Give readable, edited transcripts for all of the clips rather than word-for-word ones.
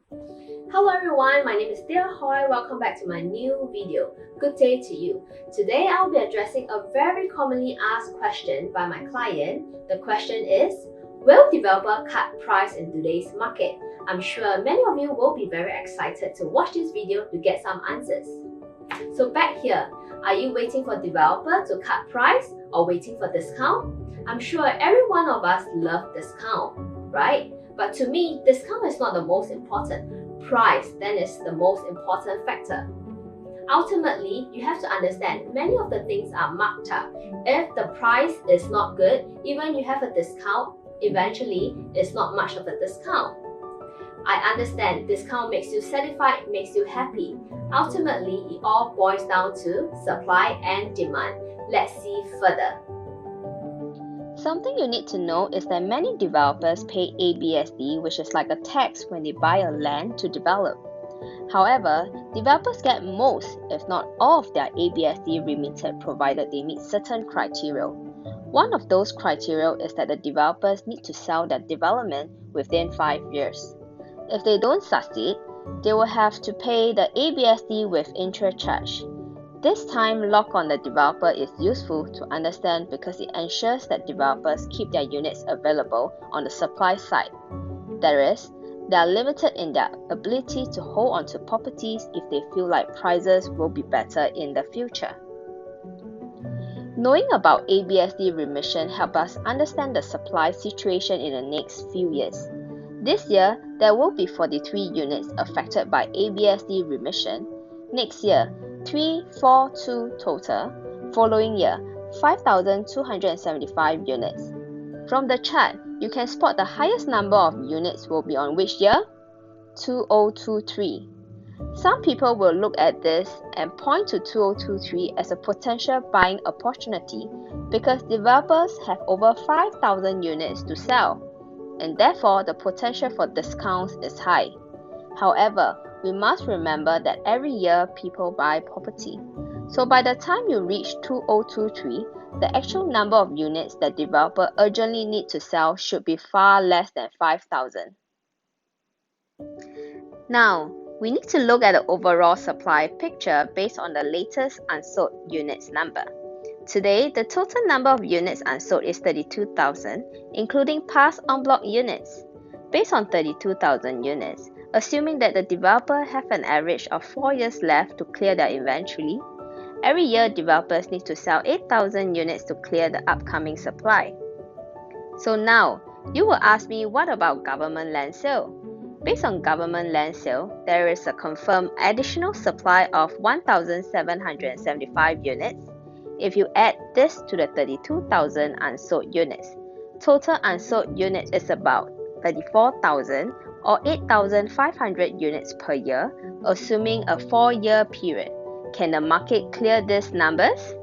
Hello everyone, my name is Thea Hoy. Welcome back to my new video. Good day to you. Today I'll be addressing a very commonly asked question by my client. The question is, will developer cut price in today's market? I'm sure many of you will be very excited to watch this video to get some answers. So back here, are you waiting for developer to cut price or waiting for discount? I'm sure every one of us love discount, right? But to me, discount is not the most important. Price then is the most important factor. Ultimately, you have to understand many of the things are marked up. If the price is not good, even you have a discount, eventually it's not much of a discount. I understand discount makes you satisfied, makes you happy. Ultimately, it all boils down to supply and demand. Let's see further. Something you need to know is that many developers pay ABSD, which is like a tax when they buy a land to develop. However, developers get most, if not all, of their ABSD remitted provided they meet certain criteria. One of those criteria is that the developers need to sell their development within 5 years. If they don't succeed, they will have to pay the ABSD with interest charge. This time lock on the developer is useful to understand because it ensures that developers keep their units available on the supply side. That is, they are limited in their ability to hold onto properties if they feel like prices will be better in the future. Knowing about ABSD remission helps us understand the supply situation in the next few years. This year, there will be 43 units affected by ABSD remission. Next year, 342 total. Following year, 5,275 units. From the chart, you can spot the highest number of units will be on which year? 2023. Some people will look at this and point to 2023 as a potential buying opportunity because developers have over 5,000 units to sell, and therefore the potential for discounts is high. However, we must remember that every year people buy property. So by the time you reach 2023, the actual number of units that developer urgently need to sell should be far less than 5,000. Now, we need to look at the overall supply picture based on the latest unsold units number. Today, the total number of units unsold is 32,000, including past en-bloc units. Based on 32,000 units, assuming that the developer have an average of 4 years left to clear their inventory, every year developers need to sell 8,000 units to clear the upcoming supply. So now, you will ask me, what about government land sale? Based on government land sale, there is a confirmed additional supply of 1,775 units. If you add this to the 32,000 unsold units, total unsold units is about 34,000 or 8,500 units per year, assuming a 4-year period. Can the market clear these numbers?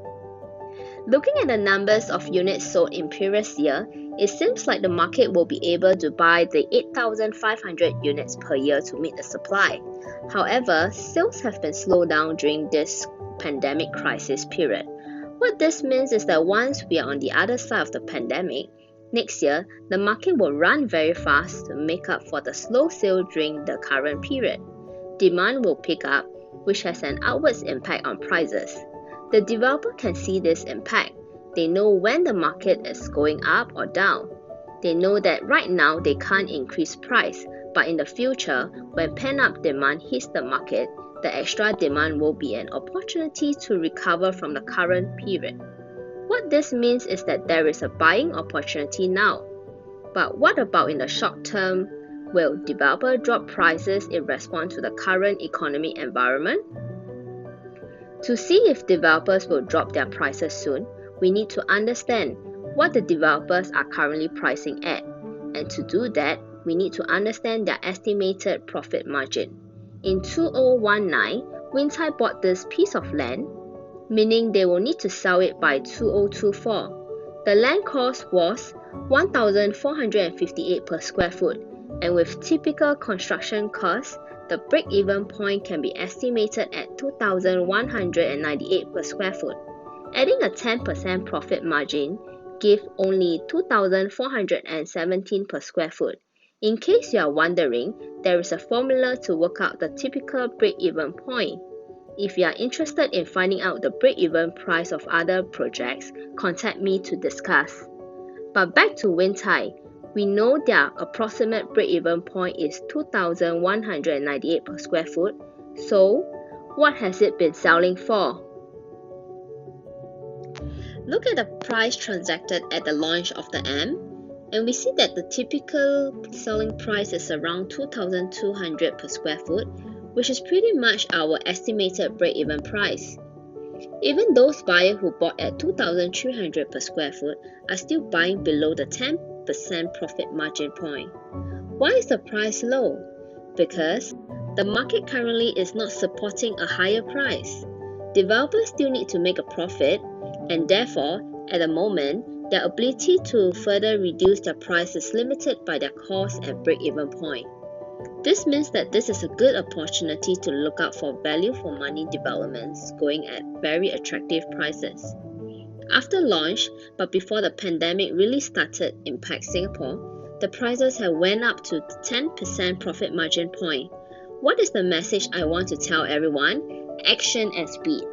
Looking at the numbers of units sold in previous year, it seems like the market will be able to buy the 8,500 units per year to meet the supply. However, sales have been slowed down during this pandemic crisis period. What this means is that once we are on the other side of the pandemic, next year, the market will run very fast to make up for the slow sale during the current period. Demand will pick up, which has an outwards impact on prices. The developer can see this impact. They know when the market is going up or down. They know that right now they can't increase price, but in the future, when pent-up demand hits the market, the extra demand will be an opportunity to recover from the current period. What this means is that there is a buying opportunity now. But what about in the short term? Will developer drop prices in response to the current economic environment? To see if developers will drop their prices soon, we need to understand what the developers are currently pricing at. And to do that, we need to understand their estimated profit margin. In 2019, Wincai bought this piece of land, meaning they will need to sell it by 2024. The land cost was 1,458 per square foot, and with typical construction costs, the break-even point can be estimated at 2,198 per square foot. Adding a 10% profit margin gives only 2,417 per square foot. In case you are wondering, there is a formula to work out the typical break-even point. If you are interested in finding out the break-even price of other projects, contact me to discuss. But back to Win Tai, we know their approximate break-even point is 2,198 per square foot. So, what has it been selling for? Look at the price transacted at the launch of the M, and we see that the typical selling price is around 2,200 per square foot, which is pretty much our estimated break-even price. Even those buyers who bought at 2,300 per square foot are still buying below the 10% profit margin point. Why is the price low? Because the market currently is not supporting a higher price. Developers still need to make a profit, and therefore, at the moment, their ability to further reduce their price is limited by their cost and break-even point. This means that this is a good opportunity to look out for value for money developments going at very attractive prices. After launch, but before the pandemic really started impact Singapore, the prices have went up to 10% profit margin point. What is the message I want to tell everyone? Action and speed.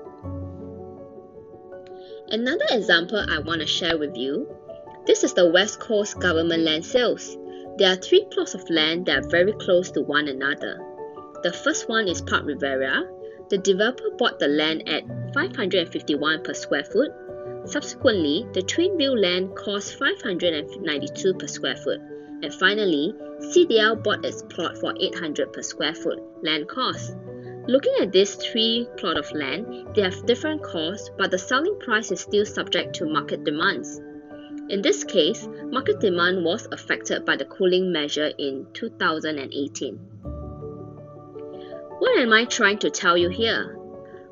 Another example I want to share with you. This is the West Coast government land sales. There are 3 plots of land that are very close to one another. The first one is Park Riviera. The developer bought the land at 551 per square foot. Subsequently, the Twinview land cost 592 per square foot. And finally, CDL bought its plot for 800 per square foot land cost. Looking at these 3 plots of land, they have different costs, but the selling price is still subject to market demands. In this case, market demand was affected by the cooling measure in 2018. What am I trying to tell you here?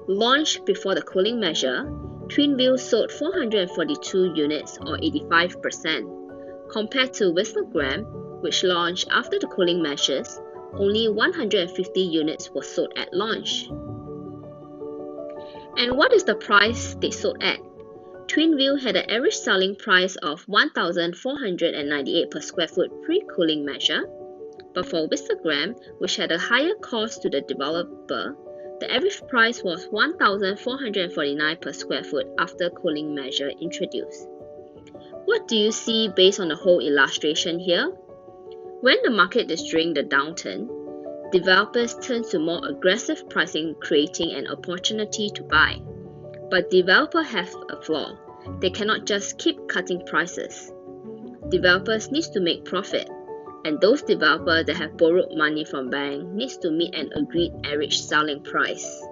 Launched before the cooling measure, Twinview sold 442 units or 85%, compared to Whistlegram, which launched after the cooling measures, only 150 units were sold at launch. And what is the price they sold at? Twinview had an average selling price of 1,498 per square foot pre-cooling measure, but for Whistlegram, which had a higher cost to the developer, the average price was 1,449 per square foot after cooling measure introduced. What do you see based on the whole illustration here? When the market is during the downturn, developers turn to more aggressive pricing, creating an opportunity to buy. But developers have a flaw. They cannot just keep cutting prices. Developers need to make profit, and those developers that have borrowed money from banks need to meet an agreed average selling price.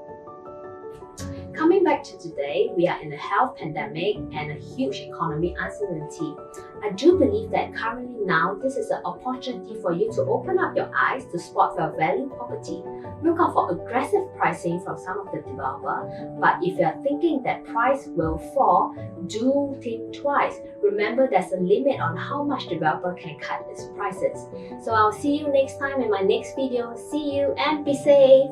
Coming back to today, we are in a health pandemic and a huge economic uncertainty. I do believe that currently now, this is an opportunity for you to open up your eyes to spot your value property. Look out for aggressive pricing from some of the developers, but if you are thinking that price will fall, do think twice. Remember, there's a limit on how much developer can cut its prices. So I'll see you next time in my next video. See you and be safe!